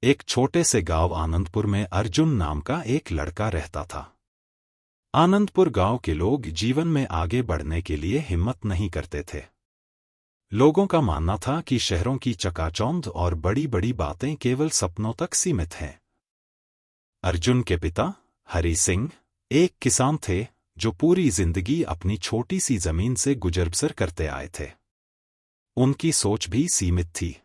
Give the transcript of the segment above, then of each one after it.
एक छोटे से गांव आनंदपुर में अर्जुन नाम का एक लड़का रहता था। आनंदपुर गांव के लोग जीवन में आगे बढ़ने के लिए हिम्मत नहीं करते थे। लोगों का मानना था कि शहरों की चकाचौंध और बड़ी बड़ी बातें केवल सपनों तक सीमित हैं। अर्जुन के पिता हरि सिंह एक किसान थे जो पूरी जिंदगी अपनी छोटी सी जमीन से गुजर बसर करते आए थे। उनकी सोच भी सीमित थी।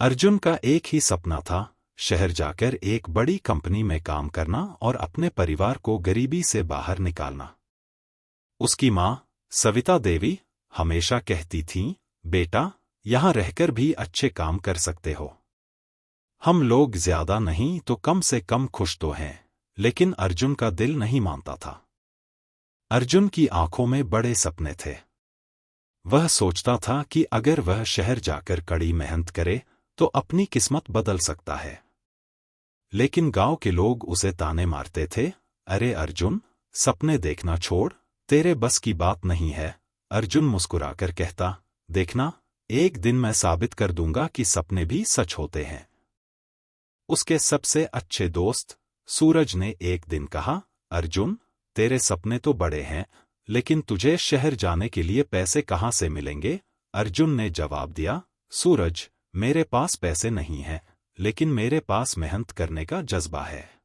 अर्जुन का एक ही सपना था, शहर जाकर एक बड़ी कंपनी में काम करना और अपने परिवार को गरीबी से बाहर निकालना। उसकी मां सविता देवी हमेशा कहती थीं, बेटा, यहां रहकर भी अच्छे काम कर सकते हो। हम लोग ज्यादा नहीं तो कम से कम खुश तो हैं। लेकिन अर्जुन का दिल नहीं मानता था। अर्जुन की आंखों में बड़े सपने थे। वह सोचता था कि अगर वह शहर जाकर कड़ी मेहनत करे तो अपनी किस्मत बदल सकता है। लेकिन गांव के लोग उसे ताने मारते थे, अरे अर्जुन, सपने देखना छोड़, तेरे बस की बात नहीं है। अर्जुन मुस्कुराकर कहता, देखना, एक दिन मैं साबित कर दूंगा कि सपने भी सच होते हैं। उसके सबसे अच्छे दोस्त सूरज ने एक दिन कहा, अर्जुन, तेरे सपने तो बड़े हैं, लेकिन तुझे शहर जाने के लिए पैसे कहां से मिलेंगे? अर्जुन ने जवाब दिया, सूरज, मेरे पास पैसे नहीं हैं, लेकिन मेरे पास मेहनत करने का जज्बा है।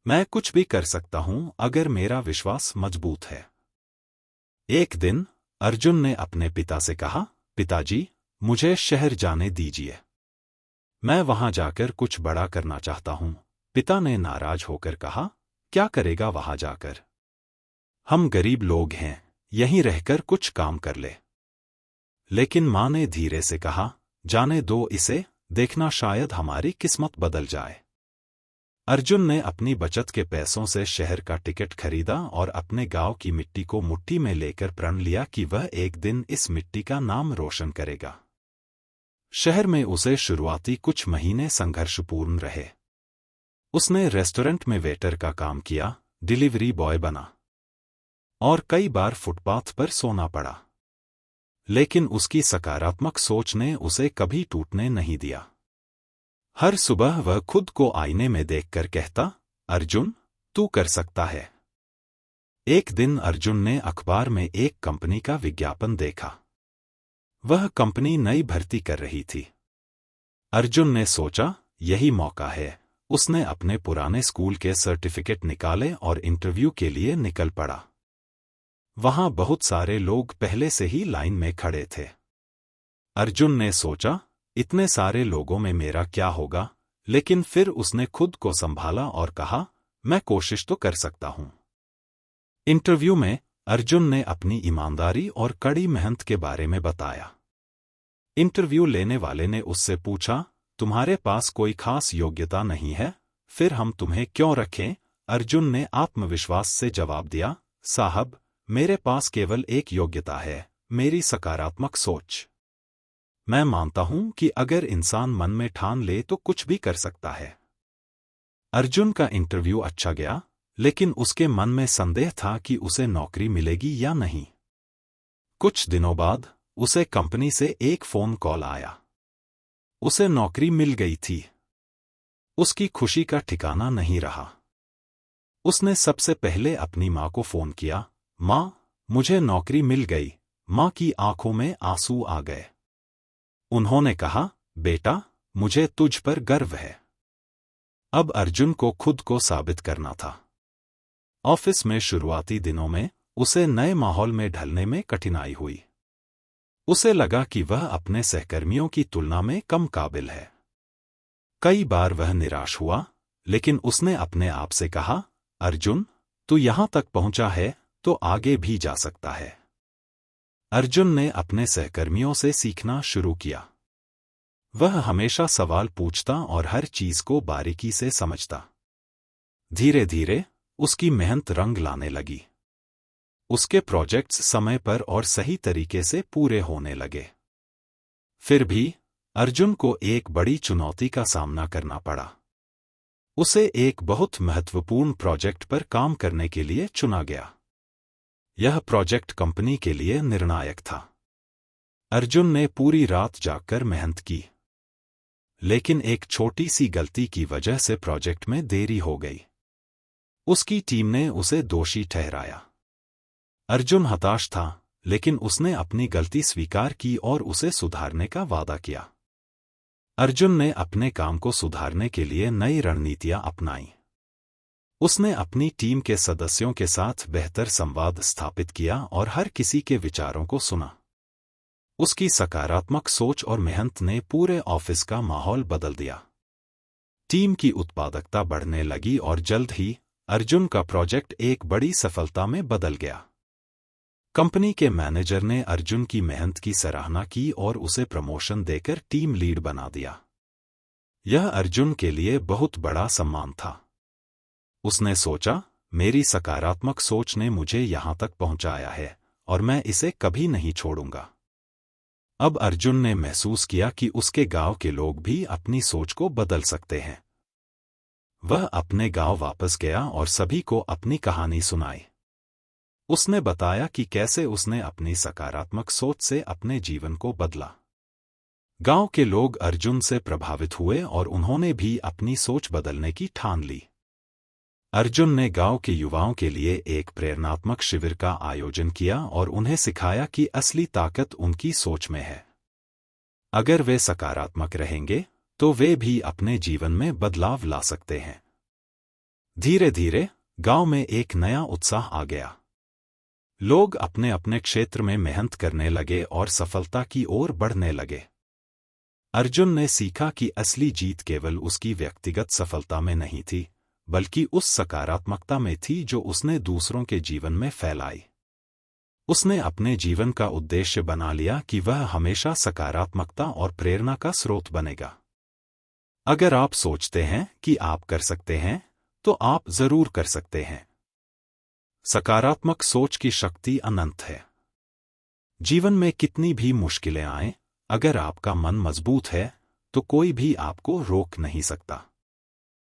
मैं कुछ भी कर सकता हूं अगर मेरा विश्वास मजबूत है। एक दिन अर्जुन ने अपने पिता से कहा, पिताजी, मुझे शहर जाने दीजिए। मैं वहां जाकर कुछ बड़ा करना चाहता हूं। पिता ने नाराज होकर कहा, क्या करेगा वहां जाकर? हम गरीब लोग हैं, यहीं रहकर कुछ काम कर ले। लेकिन मां ने धीरे से कहा, जाने दो इसे, देखना शायद हमारी किस्मत बदल जाए। अर्जुन ने अपनी बचत के पैसों से शहर का टिकट खरीदा और अपने गांव की मिट्टी को मुट्ठी में लेकर प्रण लिया कि वह एक दिन इस मिट्टी का नाम रोशन करेगा। शहर में उसे शुरुआती कुछ महीने संघर्षपूर्ण रहे। उसने रेस्टोरेंट में वेटर का काम किया, डिलीवरी बॉय बना और कई बार फुटपाथ पर सोना पड़ा। लेकिन उसकी सकारात्मक सोच ने उसे कभी टूटने नहीं दिया। हर सुबह वह खुद को आईने में देखकर कहता, अर्जुन, तू कर सकता है। एक दिन अर्जुन ने अखबार में एक कंपनी का विज्ञापन देखा। वह कंपनी नई भर्ती कर रही थी। अर्जुन ने सोचा, यही मौका है। उसने अपने पुराने स्कूल के सर्टिफिकेट निकाले और इंटरव्यू के लिए निकल पड़ा। वहां बहुत सारे लोग पहले से ही लाइन में खड़े थे। अर्जुन ने सोचा, इतने सारे लोगों में मेरा क्या होगा? लेकिन फिर उसने खुद को संभाला और कहा, मैं कोशिश तो कर सकता हूं। इंटरव्यू में अर्जुन ने अपनी ईमानदारी और कड़ी मेहनत के बारे में बताया। इंटरव्यू लेने वाले ने उससे पूछा, तुम्हारे पास कोई खास योग्यता नहीं है, फिर हम तुम्हें क्यों रखें? अर्जुन ने आत्मविश्वास से जवाब दिया, साहब, मेरे पास केवल एक योग्यता है, मेरी सकारात्मक सोच। मैं मानता हूं कि अगर इंसान मन में ठान ले तो कुछ भी कर सकता है। अर्जुन का इंटरव्यू अच्छा गया, लेकिन उसके मन में संदेह था कि उसे नौकरी मिलेगी या नहीं। कुछ दिनों बाद उसे कंपनी से एक फोन कॉल आया। उसे नौकरी मिल गई थी। उसकी खुशी का ठिकाना नहीं रहा। उसने सबसे पहले अपनी मां को फोन किया, मां, मुझे नौकरी मिल गई। मां की आंखों में आंसू आ गए। उन्होंने कहा, बेटा, मुझे तुझ पर गर्व है। अब अर्जुन को खुद को साबित करना था। ऑफिस में शुरुआती दिनों में उसे नए माहौल में ढलने में कठिनाई हुई। उसे लगा कि वह अपने सहकर्मियों की तुलना में कम काबिल है। कई बार वह निराश हुआ, लेकिन उसने अपने आप से कहा, अर्जुन, तू यहां तक पहुंचा है तो आगे भी जा सकता है। अर्जुन ने अपने सहकर्मियों से सीखना शुरू किया। वह हमेशा सवाल पूछता और हर चीज को बारीकी से समझता। धीरे धीरे उसकी मेहनत रंग लाने लगी। उसके प्रोजेक्ट्स समय पर और सही तरीके से पूरे होने लगे। फिर भी अर्जुन को एक बड़ी चुनौती का सामना करना पड़ा। उसे एक बहुत महत्वपूर्ण प्रोजेक्ट पर काम करने के लिए चुना गया। यह प्रोजेक्ट कंपनी के लिए निर्णायक था। अर्जुन ने पूरी रात जागकर मेहनत की। लेकिन एक छोटी सी गलती की वजह से प्रोजेक्ट में देरी हो गई। उसकी टीम ने उसे दोषी ठहराया। अर्जुन हताश था, लेकिन उसने अपनी गलती स्वीकार की और उसे सुधारने का वादा किया। अर्जुन ने अपने काम को सुधारने के लिए नई रणनीतियां अपनाई। उसने अपनी टीम के सदस्यों के साथ बेहतर संवाद स्थापित किया और हर किसी के विचारों को सुना। उसकी सकारात्मक सोच और मेहनत ने पूरे ऑफिस का माहौल बदल दिया। टीम की उत्पादकता बढ़ने लगी और जल्द ही अर्जुन का प्रोजेक्ट एक बड़ी सफलता में बदल गया। कंपनी के मैनेजर ने अर्जुन की मेहनत की सराहना की और उसे प्रमोशन देकर टीम लीड बना दिया। यह अर्जुन के लिए बहुत बड़ा सम्मान था। उसने सोचा, मेरी सकारात्मक सोच ने मुझे यहां तक पहुंचाया है और मैं इसे कभी नहीं छोड़ूंगा। अब अर्जुन ने महसूस किया कि उसके गांव के लोग भी अपनी सोच को बदल सकते हैं। वह अपने गांव वापस गया और सभी को अपनी कहानी सुनाई। उसने बताया कि कैसे उसने अपनी सकारात्मक सोच से अपने जीवन को बदला। गांव के लोग अर्जुन से प्रभावित हुए और उन्होंने भी अपनी सोच बदलने की ठान ली। अर्जुन ने गांव के युवाओं के लिए एक प्रेरणात्मक शिविर का आयोजन किया और उन्हें सिखाया कि असली ताकत उनकी सोच में है। अगर वे सकारात्मक रहेंगे, तो वे भी अपने जीवन में बदलाव ला सकते हैं। धीरे धीरे गांव में एक नया उत्साह आ गया। लोग अपने अपने क्षेत्र में मेहनत करने लगे और सफलता की ओर बढ़ने लगे। अर्जुन ने सीखा कि असली जीत केवल उसकी व्यक्तिगत सफलता में नहीं थी, बल्कि उस सकारात्मकता में थी जो उसने दूसरों के जीवन में फैलाई। उसने अपने जीवन का उद्देश्य बना लिया कि वह हमेशा सकारात्मकता और प्रेरणा का स्रोत बनेगा। अगर आप सोचते हैं कि आप कर सकते हैं, तो आप जरूर कर सकते हैं। सकारात्मक सोच की शक्ति अनंत है। जीवन में कितनी भी मुश्किलें आएं, अगर आपका मन मजबूत है, तो कोई भी आपको रोक नहीं सकता।